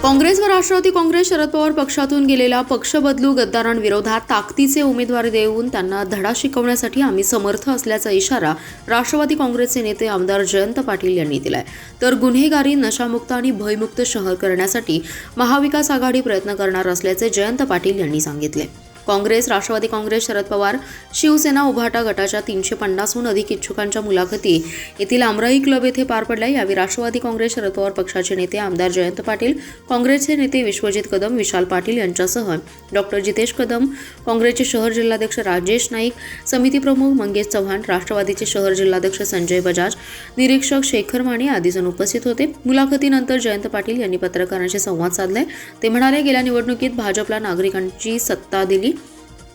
काँग्रेस व राष्ट्रवादी काँग्रेस शरद पवार पक्षातून गेलेल्या पक्षबदलू गद्दारांविरोधात ताकदीचे उमेदवार देऊन त्यांना धडा शिकवण्यासाठी आम्ही समर्थ असल्याचा इशारा राष्ट्रवादी काँग्रेसचे नेते आमदार जयंत पाटील यांनी दिलाय. तर गुन्हेगारी, नशामुक्त आणि भयमुक्त शहर करण्यासाठी महाविकास आघाडी प्रयत्न करणार असल्याचे जयंत पाटील यांनी सांगितले. काँग्रेस, राष्ट्रवादी काँग्रेस, शरद पवार, शिवसेना, उभाटा गटाच्या 350हून अधिक इच्छुकांच्या मुलाखती येथील आमराई क्लब येथे पार पडल्या. यावेळी राष्ट्रवादी काँग्रेस, शरद पवार पक्षाचे नेते आमदार जयंत पाटील, काँग्रेसचे नेते विश्वजित कदम, विशाल पाटील यांच्यासह डॉक्टर जितेश कदम, काँग्रेसचे शहर जिल्हाध्यक्ष राजेश नाईक, समिती प्रमुख मंगेश चव्हाण, राष्ट्रवादीचे शहर जिल्हाध्यक्ष संजय बजाज, निरीक्षक शेखर माने आदी जण उपस्थित होते. मुलाखतीनंतर जयंत पाटील यांनी पत्रकारांशी संवाद साधले. ते म्हणाले, गेल्या निवडणुकीत भाजपला नागरिकांची सत्ता दिली,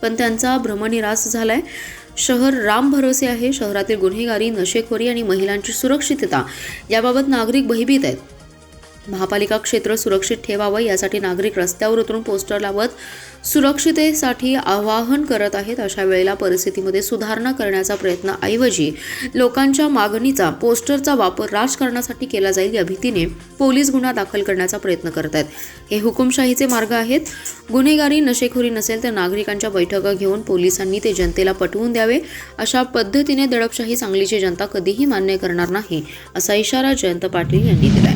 पण त्यांचा भ्रमनिरास झालाय. शहर राम भरोसे आहे. शहरातील गुन्हेगारी, नशेखोरी आणि महिलांची सुरक्षितता याबाबत नागरिक भयभीत आहेत. महापालिका क्षेत्र सुरक्षित ठेवावं यासाठी नागरिक रस्त्यावर उतरून पोस्टर लावत सुरक्षितेसाठी आवाहन करत आहेत. अशा वेळेला परिस्थितीमध्ये सुधारणा करण्याचा प्रयत्न ऐवजी लोकांच्या मागणीचा, पोस्टरचा वापर राजकारणासाठी केला जाईल या भीतीने पोलीस गुन्हा दाखल करण्याचा प्रयत्न करत आहेत. हे हुकुमशाहीचे मार्ग आहेत. गुन्हेगारी, नशेखोरी नसेल तर नागरिकांच्या बैठका घेऊन पोलिसांनी ते जनतेला पटवून द्यावे. अशा पद्धतीने दडपशाही सांगलीची जनता कधीही मान्य करणार नाही, असा इशारा जयंत पाटील यांनी दिलाय.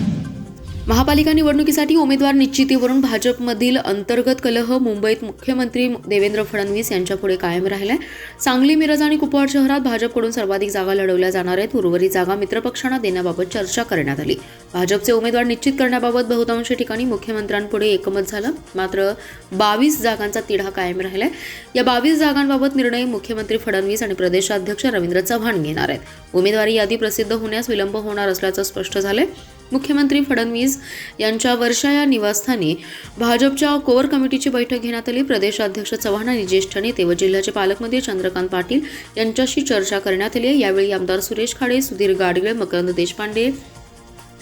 महापालिका निवडणुकीसाठी उमेदवार निश्चितीवरून भाजपमधील अंतर्गत कलह मुंबईत मुख्यमंत्री देवेंद्र फडणवीस यांच्यापुढे कायम राहिलाय. सांगली, मिरज आणि कुपवाड शहरात भाजपकडून सर्वाधिक जागा लढवल्या जाणार आहेत. उर्वरित जागा मित्रपक्षांना देण्याबाबत चर्चा करण्यात आली. भाजपचे उमेदवार निश्चित करण्याबाबत बहुतांश ठिकाणी मुख्यमंत्र्यांपुढे एकमत झालं. मात्र 22 जागांचा तिढा कायम राहिलाय. या 22 जागांबाबत निर्णय मुख्यमंत्री फडणवीस आणि प्रदेशाध्यक्ष रवींद्र चव्हाण घेणार आहेत. उमेदवारी यादी प्रसिद्ध होण्यास विलंब होणार असल्याचं स्पष्ट झालंय. मुख्यमंत्री फडणवीस यांच्या वर्षा या निवासस्थानी भाजपच्या कोर कमिटीची बैठक घेण्यात आली. प्रदेशाध्यक्ष चव्हाण आणि ज्येष्ठ नेते व जिल्ह्याचे पालकमंत्री चंद्रकांत पाटील यांच्याशी चर्चा करण्यात आली. यावेळी आमदार सुरेश खाडे, सुधीर गाडगीळ, मकरंद देशपांडे,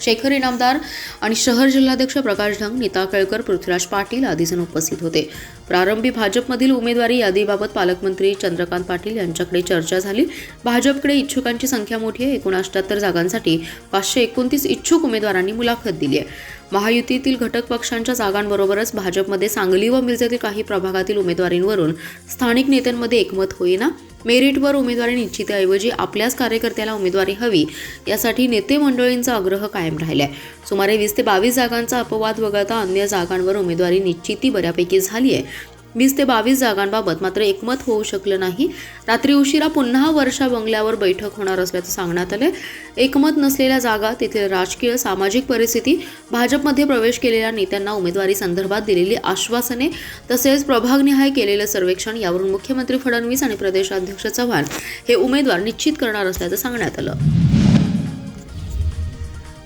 शेखर इनामदार आणि शहर जिल्हाध्यक्ष प्रकाश ढंग, नीता केळकर, पृथ्वीराज पाटील आदी जण उपस्थित होते. प्रारंभी भाजपमधील उमेदवारी यादीबाबत पालकमंत्री चंद्रकांत पाटील यांच्याकडे चर्चा झाली. भाजपकडे इच्छुकांची संख्या मोठी आहे. 78 जागांसाठी 529 इच्छुक उमेदवारांनी मुलाखत दिली आहे. महायुतीतील घटक पक्षांच्या जागांबरोबरच भाजपमध्ये सांगली व मिरजेतील काही प्रभागातील उमेदवारींवरून स्थानिक नेत्यांमध्ये एकमत होईना. मेरिटवर उमेदवारी निश्चितीऐवजी आपल्याच कार्यकर्त्याला उमेदवारी हवी यासाठी नेते मंडळींचा आग्रह कायम राहिलाय. सुमारे 20 ते 22 जागांचा अपवाद वगळता अन्य जागांवर उमेदवारी निश्चिती बऱ्यापैकी झाली आहे. 20 ते 22 जागांबाबत मात्र एकमत होऊ शकलं नाही. रात्री उशिरा पुन्हा वर्षा बंगल्यावर बैठक होणार असल्याचं सांगण्यात आलं. एकमत नसलेल्या जागा, तेथील राजकीय, सामाजिक परिस्थिती, भाजपमध्ये प्रवेश केलेल्या नेत्यांना उमेदवारी संदर्भात दिलेली आश्वासने तसेच प्रभागनिहाय केलेलं सर्वेक्षण यावरून मुख्यमंत्री फडणवीस आणि प्रदेशाध्यक्ष चव्हाण हे उमेदवार निश्चित करणार असल्याचं सांगण्यात आलं.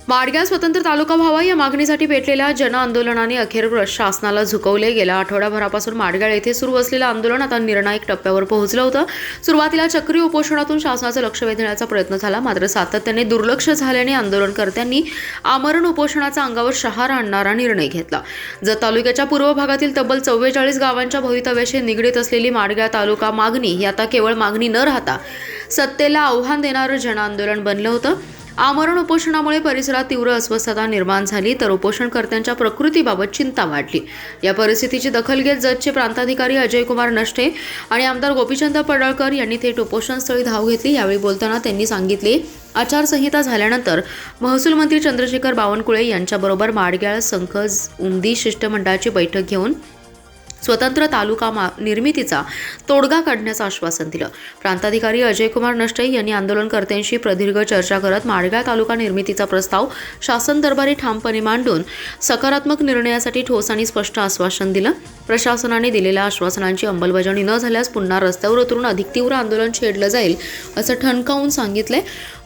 माडगाव स्वतंत्र तालुका व्हावा या मागणीसाठी पेटलेल्या जनआंदोलनाने अखेर शासनाला झुकवले. गेल्या आठवड्याभरापासून माडगाव येथे सुरू असलेलं आंदोलन आता निर्णायक टप्प्यावर पोहोचलं होतं. सुरुवातीला चक्री उपोषणातून शासनाचं लक्ष वेधण्याचा प्रयत्न झाला. मात्र सातत्याने दुर्लक्ष झाल्याने आंदोलनकर्त्यांनी आमरण उपोषणाचा अंगावर शहारा आणणारा निर्णय घेतला. जत तालुक्याच्या पूर्व भागातील तब्बल 44 गावांच्या भवितव्याशी निगडीत असलेली माडगाव तालुका मागणी ही आता केवळ मागणी न राहता सत्तेला आव्हान देणारं जनआंदोलन बनलं होतं. आमरण उपोषणामुळे परिसरात तीव्र अस्वस्थता निर्माण झाली, तर उपोषणकर्त्यांच्या प्रकृतीबाबत चिंता वाढली. या परिस्थितीची दखल घेत जतचे प्रांताधिकारी अजयकुमार नष्टे आणि आमदार गोपीचंद पडळकर यांनी थेट उपोषणस्थळी धाव घेतली. यावेळी बोलताना त्यांनी सांगितले, आचारसंहिता झाल्यानंतर महसूल मंत्री चंद्रशेखर बावनकुळे यांच्याबरोबर माडगाव संखज उमदी शिष्टमंडळाची बैठक घेऊन स्वतंत्र तालुका निर्मितीचा तोडगा काढण्याचं आश्वासन दिलं. प्रांताधिकारी अजयकुमार नष्टे यांनी आंदोलनकर्त्यांशी प्रदीर्घ चर्चा करत माडगाव तालुका निर्मितीचा प्रस्ताव शासन दरबारी ठामपणे मांडून सकारात्मक निर्णयासाठी ठोस आणि स्पष्ट आश्वासन दिलं. प्रशासनाने दिलेल्या आश्वासनांची अंमलबजावणी न झाल्यास पुन्हा रस्त्यावर उतरून अधिक तीव्र आंदोलन छेडलं जाईल असं ठणकावून सांगितलंय.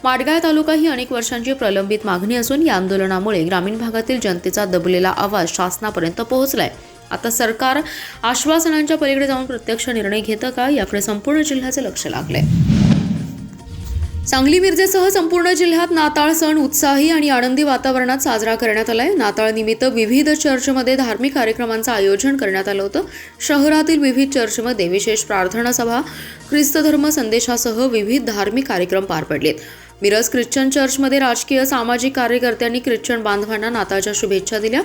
माडगाव तालुका ही अनेक वर्षांची प्रलंबित मागणी असून या आंदोलनामुळे ग्रामीण भागातील जनतेचा दबलेला आवाज शासनापर्यंत पोहोचलाय. आता सरकार आश्वासनांच्या पलीकडे जाऊन प्रत्यक्ष निर्णय घेतं का याकडे संपूर्ण जिल्ह्याचे लक्ष लागलंय. सांगली, मिरजेसह संपूर्ण जिल्ह्यात नाताळ सण उत्साही आणि आनंदी वातावरणात साजरा करण्यात आलाय. नाताळ निमित्त विविध चर्चमध्ये धार्मिक कार्यक्रमांचं आयोजन करण्यात आलं होतं. शहरातील विविध चर्चमध्ये विशेष प्रार्थना सभा, ख्रिस्त धर्म संदेशासह विविध धार्मिक कार्यक्रम पार पडलेत. मिरज ख्रिश्चन चर्चमध्ये राजकीय सामाजिक कार्यकर्त्यांनी ख्रिश्चन बांधवांना नाताळच्या शुभेच्छा दिल्या.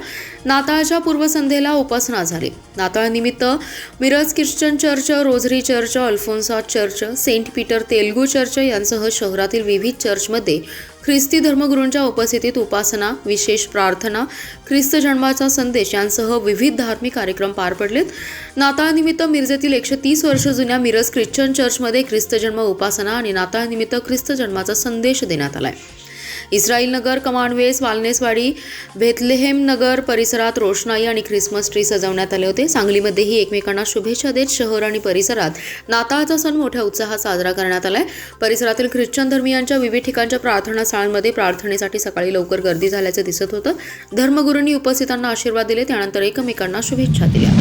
नाताळच्या पूर्वसंध्येला उपासना झाली. नाताळनिमित्त Miraj Christian church, rosary church, Alphonsa church, saint Peter Telugu church यांसह शहरातील विविध चर्चमध्ये ख्रिस्ती धर्मगुरूंच्या उपस्थितीत उपासना, विशेष प्रार्थना, ख्रिस्त जन्माचा संदेश यांसह विविध धार्मिक कार्यक्रम पार पडलेत. नाताळनिमित्त मिरजेतील 130 वर्ष जुन्या मिरज ख्रिश्चन चर्चमध्ये ख्रिस्त जन्म उपासना आणि नाताळनिमित्त ख्रिस्त जन्माचा संदेश देण्यात आलाय. इस्राईल नगर, कमांडवेस, वालनेसवाडी, बेथलेहेम नगर परिसरात रोषणाई आणि ख्रिसमस ट्री सजवण्यात आले होते. सांगलीमध्येही एकमेकांना शुभेच्छा देत शहर आणि परिसरात नाताळचा सण मोठ्या उत्साहात साजरा करण्यात आलाय. परिसरातील ख्रिश्चन धर्मीयांच्या विविध ठिकाणच्या प्रार्थनास्थळांमध्ये प्रार्थनेसाठी सकाळी लवकर गर्दी झाल्याचं दिसत होतं. धर्मगुरूंनी उपस्थितांना आशीर्वाद दिले, त्यानंतर एकमेकांना शुभेच्छा दिल्या.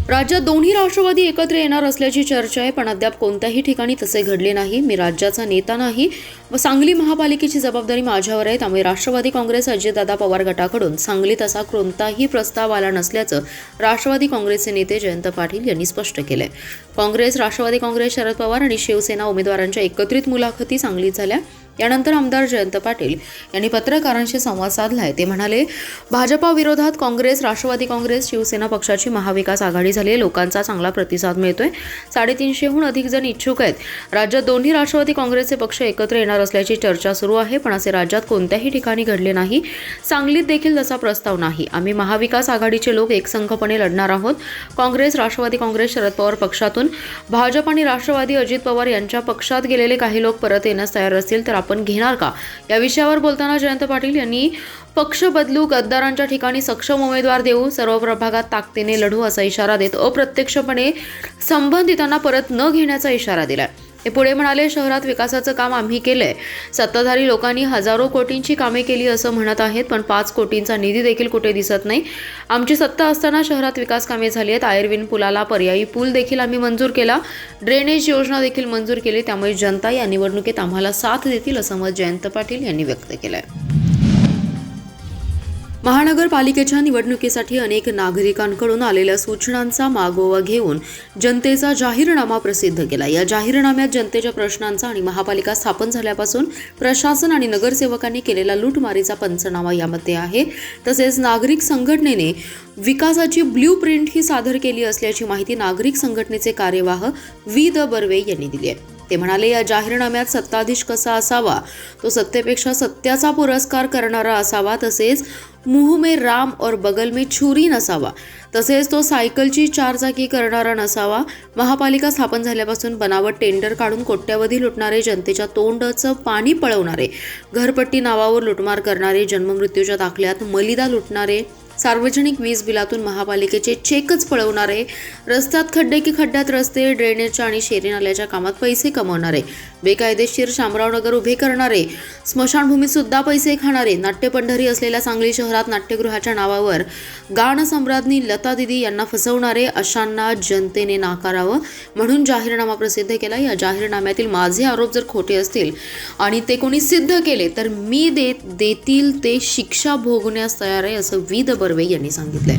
राज्यात दोन्ही राष्ट्रवादी एकत्र येणार असल्याची चर्चा आहे, पण अद्याप कोणत्याही ठिकाणी तसे घडले नाही. मी राज्याचा नेता नाही व सांगली महापालिकेची जबाबदारी माझ्यावर आहे. त्यामुळे राष्ट्रवादी काँग्रेस अजितदादा पवार गटाकडून सांगलीत असा कोणताही प्रस्ताव आला नसल्याचं राष्ट्रवादी काँग्रेसचे नेते जयंत पाटील यांनी स्पष्ट केलंय. काँग्रेस, राष्ट्रवादी काँग्रेस, शरद पवार आणि शिवसेना उमेदवारांच्या एकत्रित मुलाखती सांगलीत झाल्या. यानंतर आमदार जयंत पाटील यांनी पत्रकारांशी संवाद साधलाय. ते म्हणाले, भाजपा विरोधात काँग्रेस, राष्ट्रवादी काँग्रेस, शिवसेना पक्षाची महाविकास आघाडी झाली आहे. लोकांचा चांगला प्रतिसाद मिळतोय. 350हून अधिक जण इच्छुक आहेत. राज्यात दोन्ही राष्ट्रवादी काँग्रेसचे पक्ष एकत्र येणार असल्याची चर्चा सुरू आहे, पण असे राज्यात कोणत्याही ठिकाणी घडले नाही. सांगलीत देखील तसा प्रस्ताव नाही. आम्ही महाविकास आघाडीचे लोक एकसंघपणे लढणार आहोत. काँग्रेस, राष्ट्रवादी काँग्रेस, शरद पवार पक्षातून भाजप आणि राष्ट्रवादी अजित पवार यांच्या पक्षात गेलेले काही लोक परत येण्यास तयार असतील तर आपण घेणार का, या विषयावर बोलताना जयंत पाटील यांनी पक्ष बदलू, गद्दारांच्या ठिकाणी सक्षम उमेदवार देऊ, सर्व प्रभागात ताकदीने लढू असा इशारा देत अप्रत्यक्षपणे संबंधितांना परत न घेण्याचा इशारा दिलाय. ते पुढे म्हणाले, शहरात विकासाचं काम आम्ही केलंय. सत्ताधारी लोकांनी हजारो कोटींची कामे केली असं म्हणत आहेत, पण 5 कोटींचा निधी देखील कुठे दिसत नाही. आमची सत्ता असताना शहरात विकास कामे झाली आहेत. आयर्विन पुलाला पर्यायी पूल देखील आम्ही मंजूर केला. ड्रेनेज योजना देखील मंजूर केली. त्यामुळे जनता या निवडणुकीत आम्हाला साथ देतील असं मत जयंत पाटील यांनी व्यक्त केलंय. महानगरपालिकेच्या निवडणुकीसाठी अनेक नागरिकांकडून आलेल्या सूचनांचा मागोवा घेऊन जनतेचा जाहीरनामा प्रसिद्ध केला. या जाहीरनाम्यात जनतेच्या प्रश्नांचा आणि महापालिका स्थापन झाल्यापासून प्रशासन आणि नगरसेवकांनी केलेला लूटमारीचा पंचनामा यामध्ये आहे. तसेच नागरिक संघटनेने विकासाची ब्ल्यूप्रिंट ही सादर केली असल्याची माहिती नागरिक संघटनेचे कार्यवाह व्ही द बर्वे यांनी दिली आहे. ते म्हणाले, या जाहीरनाम्यात सत्ताधीश कसा असावा, तो सत्तेपेक्षा सत्याचा पुरस्कार करणारा असावा. तसेच मुंह में राम और बगल में छुरी नसावा. तसेच तो सायकलची 4 चाकी करणारा नसावा. महापालिका स्थापन झाल्यापासून बनावट टेंडर काढून कोट्यावधी लुटणारे, जनतेच्या तोंडाचं पाणी पळवणारे, घरपट्टी नावावर लुटमार करणारे, जन्ममृत्यूच्या दाखल्यात मलिदा लुटणारे, सार्वजनिक वीज बिलातून महापालिकेचे चेकच पळवणारे, रस्त्यात खड्डे की खड्ड्यात रस्ते, ड्रेनेजच्या आणि शेरी नाल्याच्या कामात पैसे कमवणारे, बेकायदेशीर शामरावनगर उभे करणारे, स्मशानभूमीत सुद्धा पैसे खाणारे, नाट्यपंढरी असलेल्या सांगली शहरात नाट्यगृहाच्या नावावर गान सम्राज्ञी लता दिदी यांना फसवणारे, अशांना जनतेने नाकारावं म्हणून जाहीरनामा प्रसिद्ध केला. या जाहीरनाम्यातील माझे आरोप जर खोटे असतील आणि ते कोणी सिद्ध केले तर मी देतील ते शिक्षा भोगण्यास तयार आहे असं व्ही द बर्वे यांनी सांगितलंय.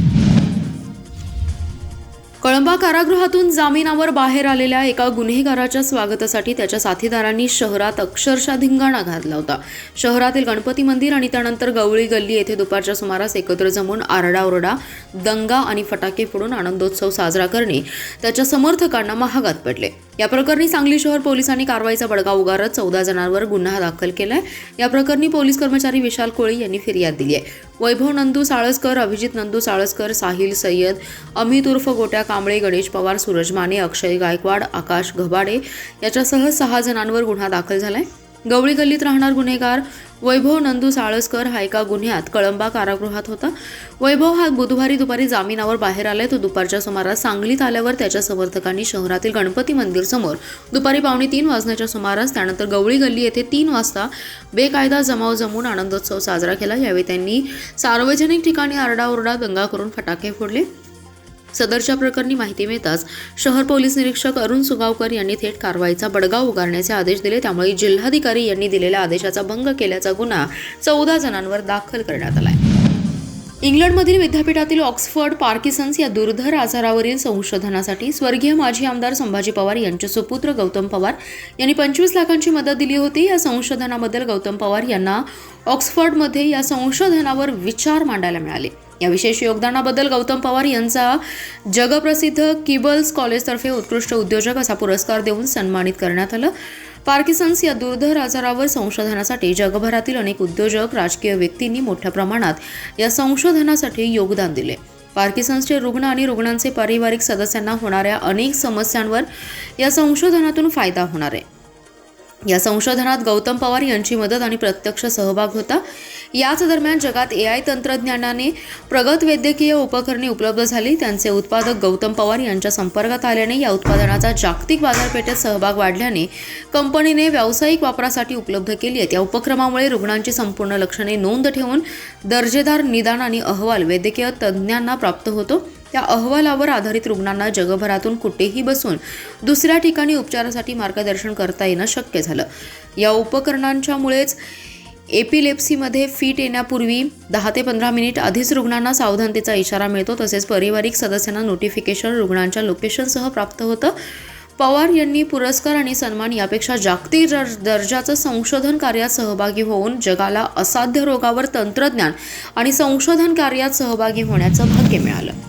कळंबा कारागृहातून जामिनावर बाहेर आलेल्या एका गुन्हेगाराच्या स्वागतासाठी त्याच्या साथीदारांनी शहरात अक्षरशः धिंगाणा घातला होता. शहरातील गणपती मंदिर आणि त्यानंतर गवळी गल्ली येथे दुपारच्या सुमारास एकत्र जमून आरडाओरडा, दंगा आणि फटाके फोडून आनंदोत्सव साजरा करणे त्याच्या समर्थकांना महागात पडले. या प्रकरणी सांगली शहर पोलिसांनी कारवाईचा बडगा उगारत 14 जणांवर गुन्हा दाखल केलाय. या प्रकरणी पोलीस कर्मचारी विशाल कोळी यांनी फिर्याद दिली आहे. वैभव नंदू साळसकर, अभिजित नंदू साळसकर, साहिल सय्यद, अमित उर्फ गोट्या कांबळे, गणेश पवार, सूरज माने, अक्षय गायकवाड, आकाश घबाडे याच्यासह 6 जणांवर गुन्हा दाखल झालाय. गवळी गल्लीत राहणार गुन्हेगार वैभव नंदू साळसकर हा एका गुन्ह्यात कळंबा कारागृहात होता. वैभव हा बुधवारी दुपारी जामिनावर बाहेर आलाय. तो दुपारच्या सुमारास सांगलीत आल्यावर त्याच्या समर्थकांनी शहरातील गणपती मंदिर समोर दुपारी 2:45 वाजण्याच्या सुमारास, त्यानंतर गवळी गल्ली येथे 3 वाजता बेकायदा जमाव जमून आनंदोत्सव साजरा केला. यावेळी त्यांनी सार्वजनिक ठिकाणी आरडाओरडा, दंगा करून फटाके फोडले. सदरच्या प्रकरणी माहिती मिळताच शहर पोलीस निरीक्षक अरुण सुगावकर यांनी थेट कारवाईचा बडगा उगारण्याचे आदेश दिले. त्यामुळे जिल्हाधिकारी यांनी दिलेल्या आदेशाचा भंग केल्याचा गुन्हा 14 जणांवर दाखल करण्यात आलाय. इंग्लंडमधील विद्यापीठातील ऑक्सफर्ड पार्किन्सन्स या दुर्धर आजारावरील संशोधनासाठी स्वर्गीय माजी आमदार संभाजी पवार यांचे सुपुत्र गौतम पवार यांनी 25 लाखांची मदत दिली होती. या संशोधनाबद्दल गौतम पवार यांना ऑक्सफर्डमध्ये या संशोधनावर विचार मांडायला मिळाले. या विशेष योगदानाबद्दल गौतम पवार यांचा जगप्रसिद्ध किबल्स कॉलेजतर्फे उत्कृष्ट उद्योजक असा पुरस्कार देऊन सन्मानित करण्यात आलं. पार्किन्सन्स या दुर्धर आजारावर संशोधनासाठी जगभरातील अनेक उद्योजक, राजकीय व्यक्तींनी मोठ्या प्रमाणात या संशोधनासाठी योगदान दिले. पार्किन्सन्सचे रुग्ण आणि रुग्णांचे पारिवारिक सदस्यांना होणाऱ्या अनेक समस्यांवर या संशोधनातून फायदा होणार आहे. या संशोधनात गौतम पवार यांची मदत आणि प्रत्यक्ष सहभाग होता. याच दरम्यान जगात AI तंत्रज्ञानाने प्रगत वैद्यकीय उपकरणे उपलब्ध झाली. त्यांचे उत्पादक गौतम पवार यांच्या संपर्कात आल्याने या उत्पादनाचा जागतिक बाजारपेठेत सहभाग वाढल्याने कंपनीने व्यावसायिक वापरासाठी उपलब्ध केली आहेत. या उपक्रमामुळे रुग्णांची संपूर्ण लक्षणे नोंद ठेवून दर्जेदार निदान आणि अहवाल वैद्यकीय तज्ज्ञांना प्राप्त होतो. त्या अहवालावर आधारित रुग्णांना जगभरातून कुठेही बसून दुसऱ्या ठिकाणी उपचारासाठी मार्गदर्शन करता येणं शक्य झालं. या उपकरणांच्यामुळेच एपिलेप्सीमध्ये फिट येण्यापूर्वी 10 ते 15 मिनिट आधीच रुग्णांना सावधानतेचा इशारा मिळतो. तसेच पारिवारिक सदस्यांना नोटिफिकेशन रुग्णांच्या लोकेशनसह प्राप्त होतं. पवार यांनी पुरस्कार आणि सन्मान यापेक्षा जागतिक दर्जाचं संशोधन कार्यात सहभागी होऊन जगाला असाध्य रोगावर तंत्रज्ञान आणि संशोधन कार्यात सहभागी होण्याचं भाग्य मिळालं.